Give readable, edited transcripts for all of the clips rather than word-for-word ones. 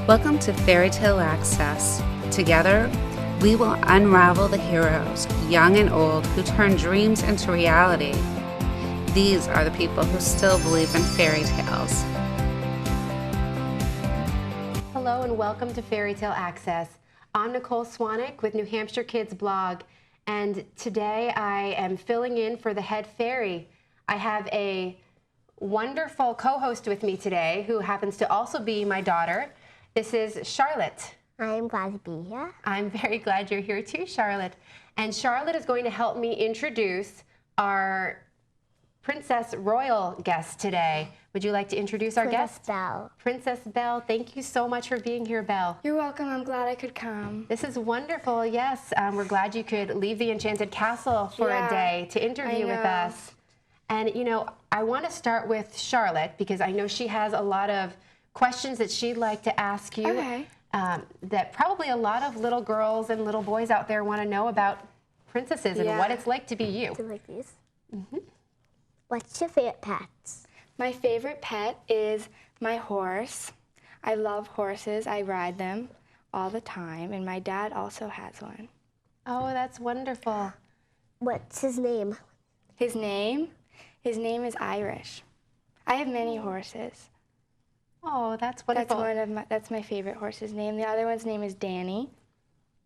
Welcome to Fairy Tale Access. Together, we will unravel the heroes, young and old, who turn dreams into reality. These are the people who still believe in fairy tales. Hello and welcome to Fairy Tale Access. I'm Nicole Swanick with New Hampshire Kids Blog, and today I am filling in for the head fairy. I have a wonderful co-host with me today who happens to also be my daughter. This is Charlotte. I'm glad to be here. I'm very glad you're here too, Charlotte. And Charlotte is going to help me introduce our Princess Royal guest today. Would you like to introduce our guest? Belle. Princess Belle. Thank you so much for being here, Belle. You're welcome. I'm glad I could come. This is wonderful. Yes, we're glad you could leave the Enchanted Castle for a day to interview with us. And, you know, I want to start with Charlotte because I know she has a lot of questions that she'd like to ask you that probably a lot of little girls and little boys out there want to know about princesses and what it's like to be you. Do you like these? Mm-hmm. What's your favorite pets? My favorite pet is my horse. I love horses. I ride them all the time, and my dad also has one. Oh, that's wonderful. What's his name? His name is Irish. I have many horses. Oh, that's wonderful. That's my favorite horse's name. The other one's name is Danny.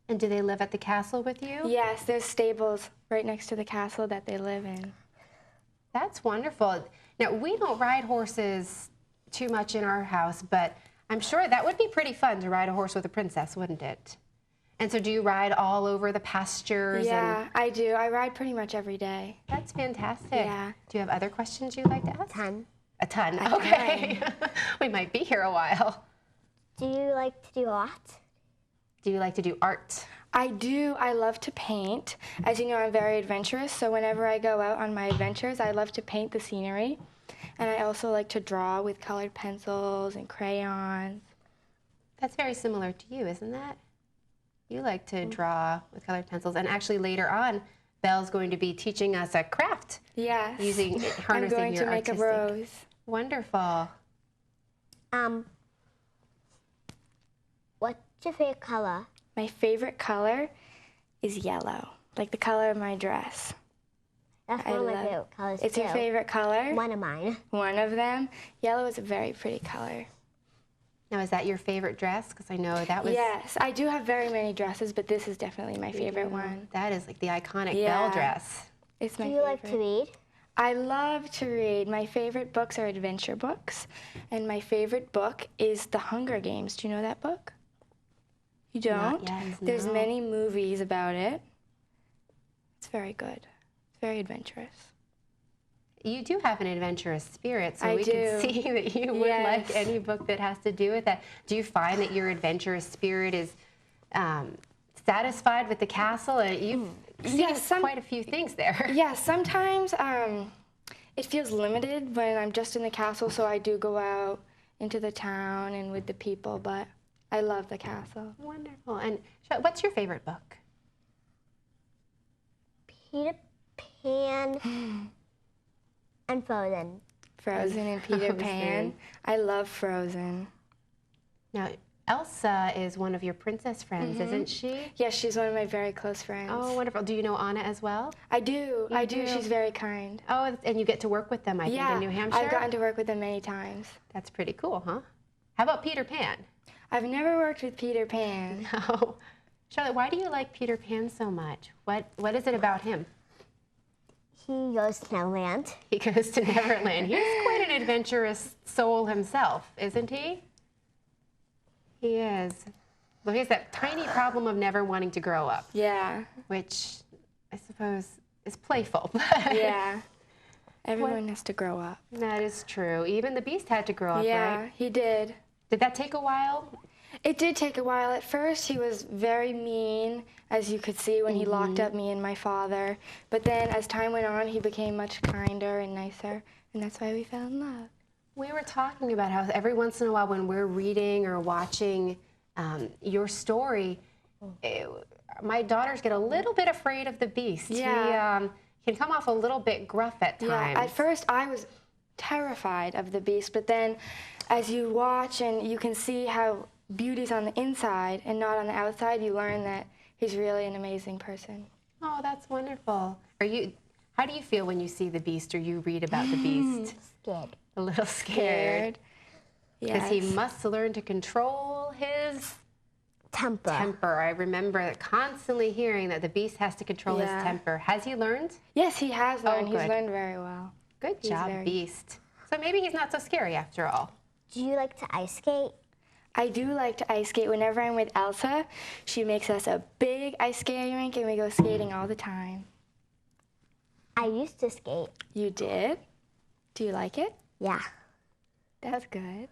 And do they live at the castle with you? Yes, there's stables right next to the castle that they live in. That's wonderful. Now, we don't ride horses too much in our house, but I'm sure that would be pretty fun to ride a horse with a princess, wouldn't it? And so do you ride all over the pastures? Yeah, I do. I ride pretty much every day. That's fantastic. Yeah. Do you have other questions you'd like to ask? A ton. Okay. We might be here a while. Do you like to do art? Do you like to do art? I do. I love to paint. As you know, I'm very adventurous, so whenever I go out on my adventures, I love to paint the scenery. And I also like to draw with colored pencils and crayons. That's very similar to you, isn't that? You like to draw with colored pencils. And actually later on, Belle's going to be teaching us a craft. Yes. Using harnessing I'm going to make a rose. Wonderful. What's your favorite color? My favorite color is yellow, like the color of my dress. That's one of my favorite colors, It's too. your favorite color? One of mine. One of them. Yellow is a very pretty color. Now, is that your favorite dress? Because I know that was... Yes, I do have very many dresses, but this is definitely my favorite one. That is like the iconic Belle dress. It's my favorite. Do you like to read? I love to read. My favorite books are adventure books, and my favorite book is The Hunger Games. Do you know that book? You don't? Not yet, There's no. many movies about it. It's very good. It's very adventurous. You do have an adventurous spirit, so we do. can see that you would like any book that has to do with that. Do you find that your adventurous spirit is satisfied with the castle? You've seen quite a few things there. Yeah, sometimes it feels limited when I'm just in the castle, so I do go out into the town and with the people, but I love the castle. Wonderful. And what's your favorite book? Peter Pan and Frozen. Frozen and Peter Pan. I love Frozen. Now, Elsa is one of your princess friends, isn't she? Yes, she's one of my very close friends. Oh, wonderful. Do you know Anna as well? I do. I do. She's very kind. Oh, and you get to work with them, I think, in New Hampshire? I've gotten to work with them many times. That's pretty cool, huh? How about Peter Pan? I've never worked with Peter Pan. No. Charlotte, why do you like Peter Pan so much? What is it about him? He goes to Neverland. He goes to Neverland. He's quite an adventurous soul himself, isn't he? He is. Well, he has that tiny problem of never wanting to grow up. Yeah. Which I suppose is playful. Yeah. Everyone has to grow up. That is true. Even the Beast had to grow up, Yeah, right? he did. Did that take a while? It did take a while. At first, he was very mean, as you could see when he locked up me and my father. But then, as time went on, he became much kinder and nicer, and that's why we fell in love. We were talking about how every once in a while when we're reading or watching your story, my daughters get a little bit afraid of the Beast. Yeah. He can come off a little bit gruff at times. Yeah, at first I was terrified of the Beast, but then as you watch and you can see how beauty's on the inside and not on the outside, you learn that he's really an amazing person. Oh, that's wonderful. How do you feel when you see the Beast or you read about the Beast? Scared. A little scared. Because he Yes. must learn to control his Temper. temper. I remember constantly hearing that the Beast has to control his Yeah. temper. Has he learned? Yes, he has learned. Oh, He's good. learned very well. Good He's job, very- Beast. So maybe he's not so scary after all. Do you like to ice skate? I do like to ice skate. Whenever I'm with Elsa, she makes us a big ice skating rink and we go skating all the time. I used to skate. You did? Do you like it? Yeah. That's good.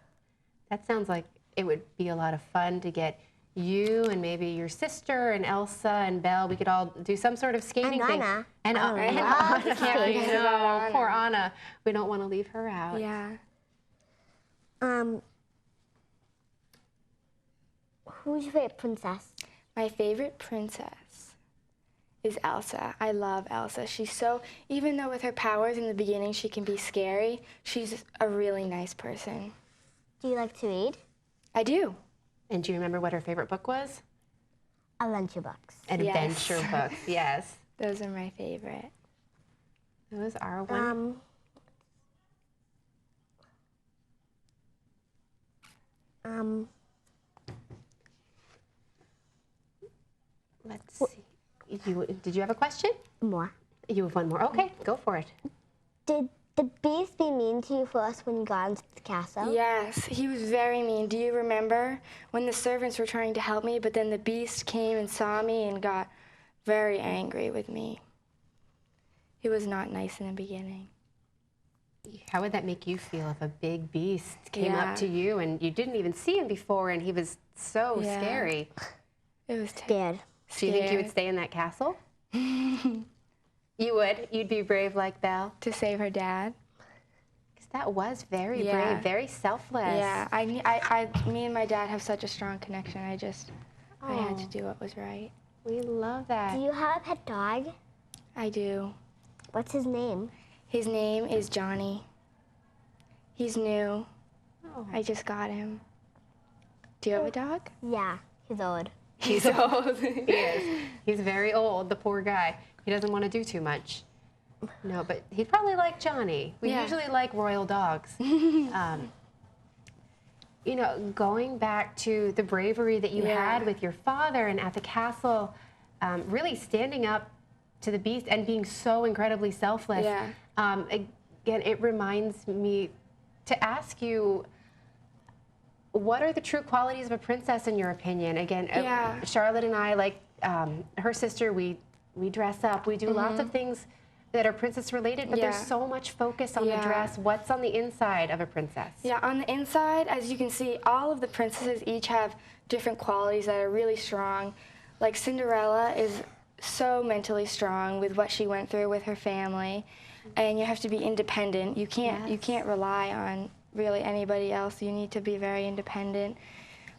That sounds like it would be a lot of fun to get you and maybe your sister and Elsa and Belle. We could all do some sort of skating thing. Anna. And I and love Anna. skating. I know, poor Anna. We don't want to leave her out. Yeah. Who's your favorite princess? My favorite princess is Elsa. I love Elsa. She's so, even though with her powers in the beginning she can be scary, she's a really nice person. Do you like to read? I do. And do you remember what her favorite book was? Adventure books. Adventure books, yes. Those are my favorite. Those are one. Let's see. Did you have a question? More. You have one more. Okay, go for it. Did the Beast be mean to you first when you got into the castle? Yes, he was very mean. Do you remember when the servants were trying to help me, but then the beast came and saw me and got very angry with me? He was not nice in the beginning. How would that make you feel if a big beast came Yeah. up to you and you didn't even see him before and he was so Yeah. scary? It was Scared. Do you think you would Scared. stay in that castle? You would? You'd be brave like Belle? to save her dad. Because that was very Yeah. brave, very selfless. Yeah, me and my dad have such a strong connection. I had to do what was right. We love that. Do you have a pet dog? I do. What's his name? His name is Johnny. He's new. Oh. I just got him. Do you have a dog? Yeah, he's old. He's old. He is. He's very old, the poor guy. He doesn't want to do too much. No, but he'd probably like Johnny. We Yeah. usually like royal dogs. You know, going back to the bravery that you Yeah. had with your father and at the castle, really standing up to the beast and being so incredibly selfless. Yeah. Again, it reminds me to ask you, what are the true qualities of a princess in your opinion? Again, Yeah. Charlotte and I, like her sister, we dress up. We do lots of things that are princess related, but there's Yeah. so much focus on the Yeah. dress. What's on the inside of a princess? Yeah, on the inside, as you can see, all of the princesses each have different qualities that are really strong. Like Cinderella is so mentally strong with what she went through with her family, and you have to be independent. You can't rely on really anybody else. You need to be very independent.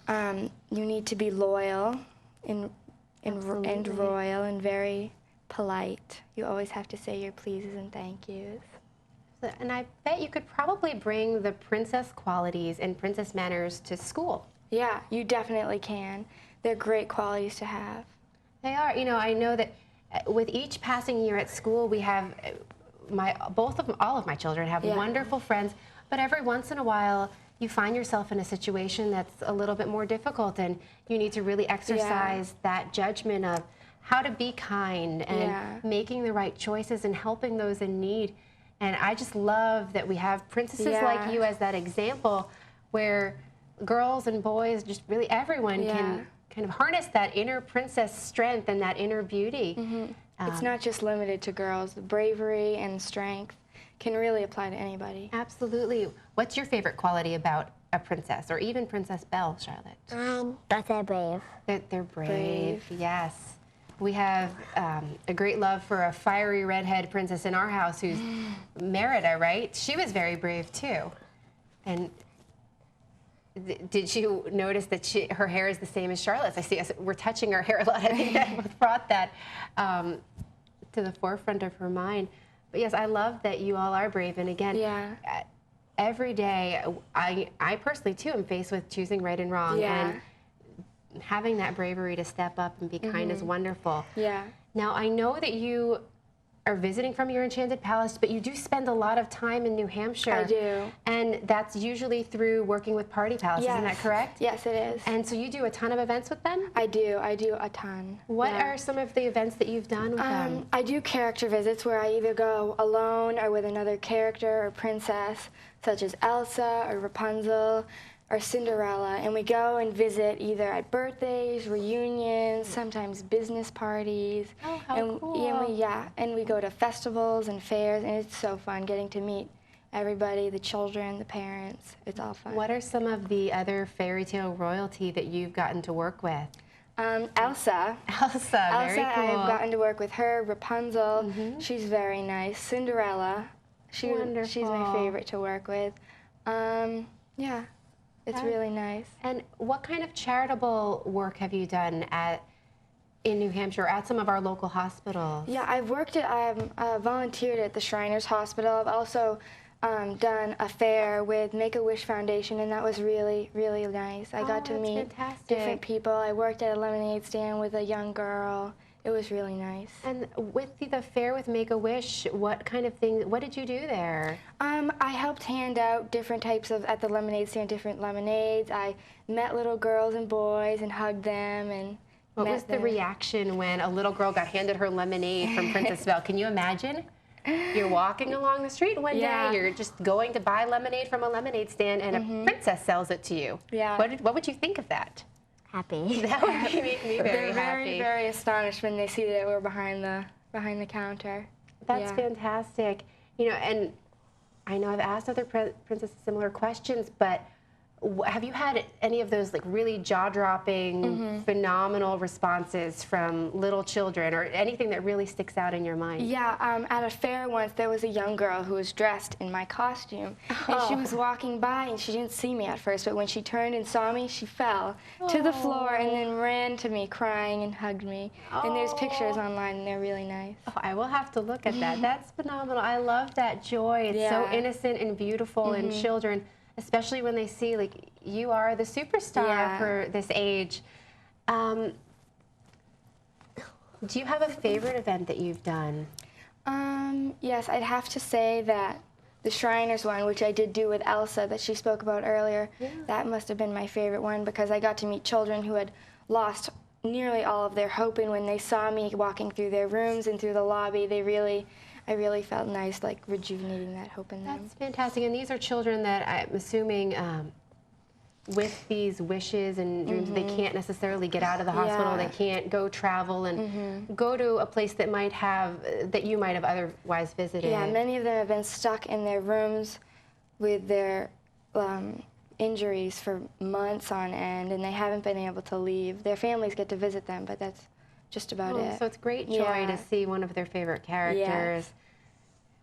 You need to be loyal and royal and very polite. You always have to say your pleases and thank yous. And I bet you could probably bring the princess qualities and princess manners to school. Yeah, you definitely can. They're great qualities to have. They are. You know, I know that with each passing year at school, we have all of my children have Yeah. wonderful friends, but every once in a while, you find yourself in a situation that's a little bit more difficult, and you need to really exercise that judgment of how to be kind and Yeah. making the right choices and helping those in need. And I just love that we have princesses like Yeah. you as that example, where girls and boys, just really everyone can kind of harness that inner princess strength and that inner beauty. It's not just limited to girls. Bravery and strength can really apply to anybody. Absolutely. What's your favorite quality about a princess, or even Princess Belle, Charlotte? That they're brave. They're brave. Yes. We have a great love for a fiery redhead princess in our house who's Merida, right? She was very brave too. And did you notice that her hair is the same as Charlotte's? I see we're touching her hair a lot. I think that both brought that to the forefront of her mind. But yes, I love that you all are brave. And again, every day, I personally too am faced with choosing right and wrong. Yeah. And having that bravery to step up and be kind is wonderful. Yeah. Now, I know that you are visiting from your Enchanted Palace, but you do spend a lot of time in New Hampshire. I do. And that's usually through working with Party Palace, Yes. isn't that correct? Yes, it is. And so you do a ton of events with them? I do a ton. What Yeah. are some of the events that you've done with them? I do character visits where I either go alone or with another character or princess, such as Elsa or Rapunzel or Cinderella, and we go and visit either at birthdays, reunions, sometimes business parties. Oh, how and, cool. And we go to festivals and fairs, and it's so fun getting to meet everybody, the children, the parents. It's all fun. What are some of the other fairy tale royalty that you've gotten to work with? Elsa. Elsa, very cool. I've gotten to work with her. Rapunzel, she's very nice. Cinderella, she's Wonderful. my favorite to work with. Yeah, it's really nice. And what kind of charitable work have you done in New Hampshire, at some of our local hospitals? Yeah, I've volunteered at the Shriners Hospital. I've also done a fair with Make-A-Wish Foundation, and that was really, really nice. I got to that's meet fantastic. different people. I worked at a lemonade stand with a young girl. It was really nice. And with the fair with Make-A-Wish, what kind of things, what did you do there? I helped hand out different types of, at the lemonade stand, different lemonades. I met little girls and boys and hugged them and What met was the them. reaction when a little girl got handed her lemonade from Princess Belle? Can you imagine? You're walking along the street one Yeah. day, you're just going to buy lemonade from a lemonade stand, and a princess sells it to you. Yeah. What would you think of that? Happy. That would make me very They're happy. very astonished when they see that we're behind the counter. That's Yeah. fantastic. You know, and I know I've asked other princesses similar questions, but have you had any of those like really jaw-dropping, phenomenal responses from little children, or anything that really sticks out in your mind? Yeah, at a fair once, there was a young girl who was dressed in my costume, and she was walking by, and she didn't see me at first, but when she turned and saw me, she fell to the floor and then ran to me, crying, and hugged me. And there's pictures online, and they're really nice. Oh, I will have to look at that. That's phenomenal. I love that joy. It's so Yeah. innocent and beautiful in children, especially when they see, like, you are the superstar Yeah. for this age. Do you have a favorite event that you've done? Yes, I'd have to say that the Shriners one, which I did do with Elsa that she spoke about earlier, that must have been my favorite one because I got to meet children who had lost nearly all of their hope, and when they saw me walking through their rooms and through the lobby, I really felt nice, like rejuvenating that hope in them. That's fantastic. And these are children that I'm assuming with these wishes and dreams, they can't necessarily get out of the hospital. Yeah. They can't go travel and go to a place that that you might have otherwise visited. Yeah, many of them have been stuck in their rooms with their injuries for months on end, and they haven't been able to leave. Their families get to visit them, but that's just about it. So it's great joy Yeah. to see one of their favorite characters. Yes.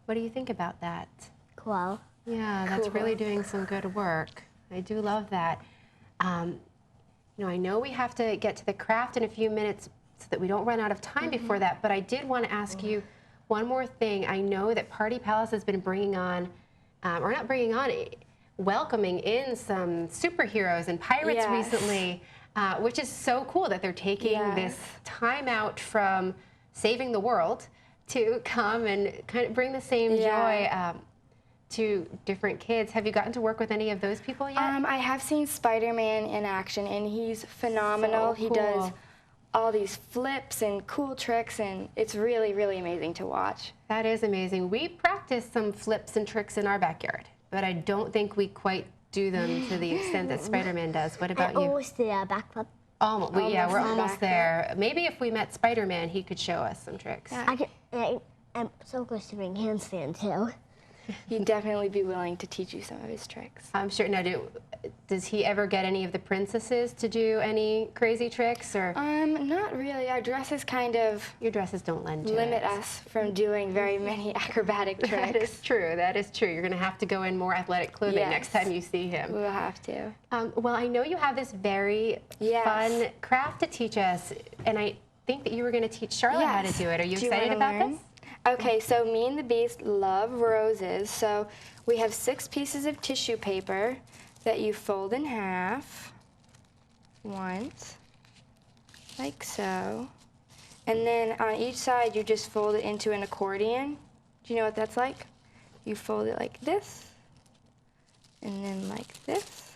What do you think about that? Cool. Yeah, that's Cool. really doing some good work. I do love that. I know we have to get to the craft in a few minutes so that we don't run out of time before that, but I did want to ask you one more thing. I know that Party Palace has been bringing on, or not bringing on, welcoming in some superheroes and pirates Yes. recently, which is so cool that they're taking this time out from saving the world to come and kind of bring the same joy to different kids. Have you gotten to work with any of those people yet? I have seen Spider-Man in action, and he's phenomenal. So He cool. does all these flips and cool tricks, and it's really, really amazing to watch. That is amazing. We practice some flips and tricks in our backyard, but I don't think we quite do them to the extent that Spider-Man does. What about I you? always do a backflip. Almost. We're Almost almost backflip. there. Maybe if we met Spider-Man, he could show us some tricks. I'm so close to being handstand too. He'd definitely be willing to teach you some of his tricks. I'm sure. Now, does he ever get any of the princesses to do any crazy tricks, or Not really. Our dresses kind of your dresses don't lend to limit it? us from doing very many acrobatic tricks. That is true. That is true. You're going to have to go in more athletic clothing Yes. next time you see him. We'll have to. Well, I know you have this very Yes. fun craft to teach us, and I think that you were going to teach Charlotte how to Yes. do it. Are you Do you excited wanna about learn? this? Okay, so me and the Beast love roses. So we have 6 pieces of tissue paper that you fold in half once. like so. And then on each side, you just fold it into an accordion. Do you know what that's like? You fold it like this, and then like this.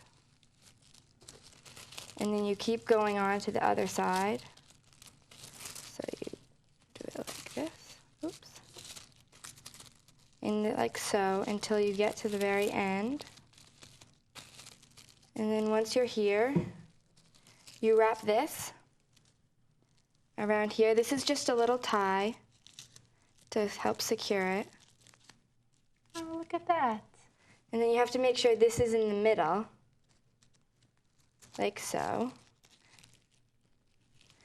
And then you keep going on to the other side. So you do it like this. Oops. And like so until you get to the very end. And then once you're here, you wrap this around here. This is just a little tie to help secure it. Oh, look at that. And then you have to make sure this is in the middle, like so.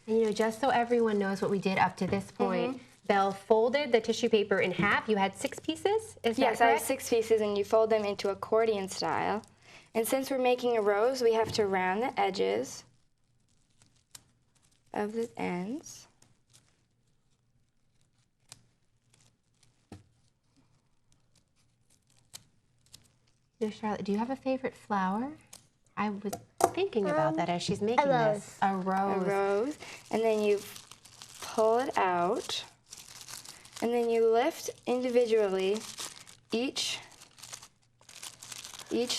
And you know, just so everyone knows what we did up to this point, Belle folded the tissue paper in half. You had 6 pieces, is that Yes, I have correct? 6 pieces, and you fold them into accordion style. And since we're making a rose, we have to round the edges of the ends. Now, Charlotte, do you have a favorite flower? I was thinking about that as she's making rose. this. A rose. A rose. And then you pull it out. And then you lift individually each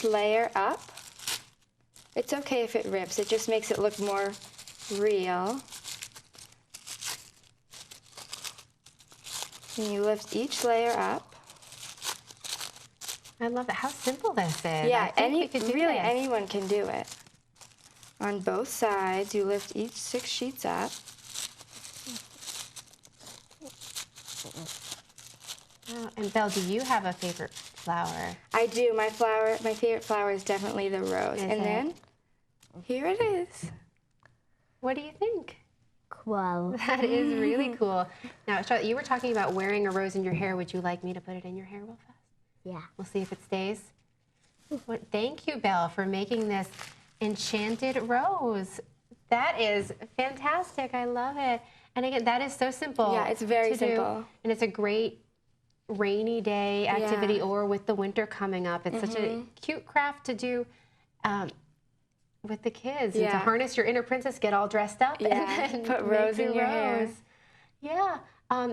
layer up. It's okay if it rips. It just makes it look more real. And you lift each layer up. I love it. How simple this is. Yeah, I think we could do really this. anyone can do it. On both sides, you lift each 6 sheets up. Oh, and Belle, do you have a favorite flower? I do. My favorite flower is definitely the rose. Is And it? then here it is. What do you think? Cool. That is really cool. Now, Charlotte, you were talking about wearing a rose in your hair. Would you like me to put it in your hair real fast? Yeah. We'll see if it stays. Thank you, Belle, for making this enchanted rose. That is fantastic. I love it. And again, that is so simple. Yeah, it's very to do. simple. And it's a great rainy day activity, Yeah. or with the winter coming up. It's such a cute craft to do with the kids. And to Yeah. harness your inner princess, get all dressed up. Yeah, and then put make rose in your hair. rose. Yeah.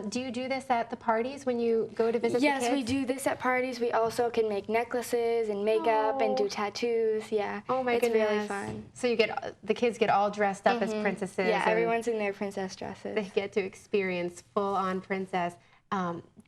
Do you do this at the parties when you go to visit the kids? Yes, we do this at parties. We also can make necklaces and makeup and do tattoos. Yeah. Oh my it's goodness. really fun. So the kids get all dressed up as princesses. Yeah, and everyone's in their princess dresses. they get to experience full-on princess.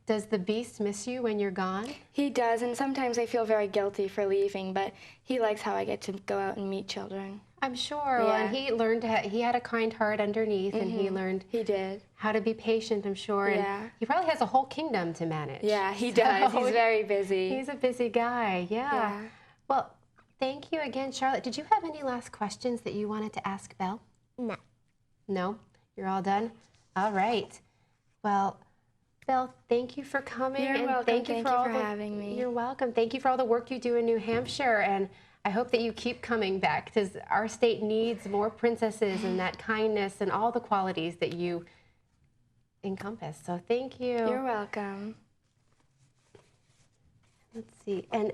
Does the beast miss you when you're gone? He does, and sometimes I feel very guilty for leaving, but he likes how I get to go out and meet children. I'm sure. Well, and Yeah. he learned he had a kind heart underneath, and he learned He did. how to be patient, I'm sure. And Yeah. he probably has a whole kingdom to manage. Yeah, he does. So He's very busy. He's a busy guy. Yeah. Yeah. Well, thank you again, Charlotte. Did you have any last questions that you wanted to ask Belle? No. No? You're all done? All right. Well, Belle, thank you for coming. You're and welcome. Thank you Thank for you all for having me. You're welcome. Thank you for all the work you do in New Hampshire. And I hope that you keep coming back, because our state needs more princesses and that kindness and all the qualities that you encompass. So thank you. You're welcome. Let's see. And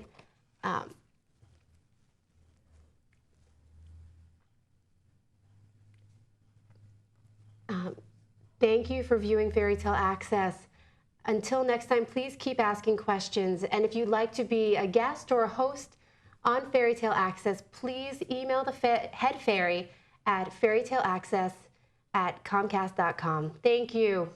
thank you for viewing Fairy Tale Access. Until next time, please keep asking questions. And if you'd like to be a guest or a host on Fairy Tale Access, please email the head fairy at fairytaleaccess@comcast.com. Thank you.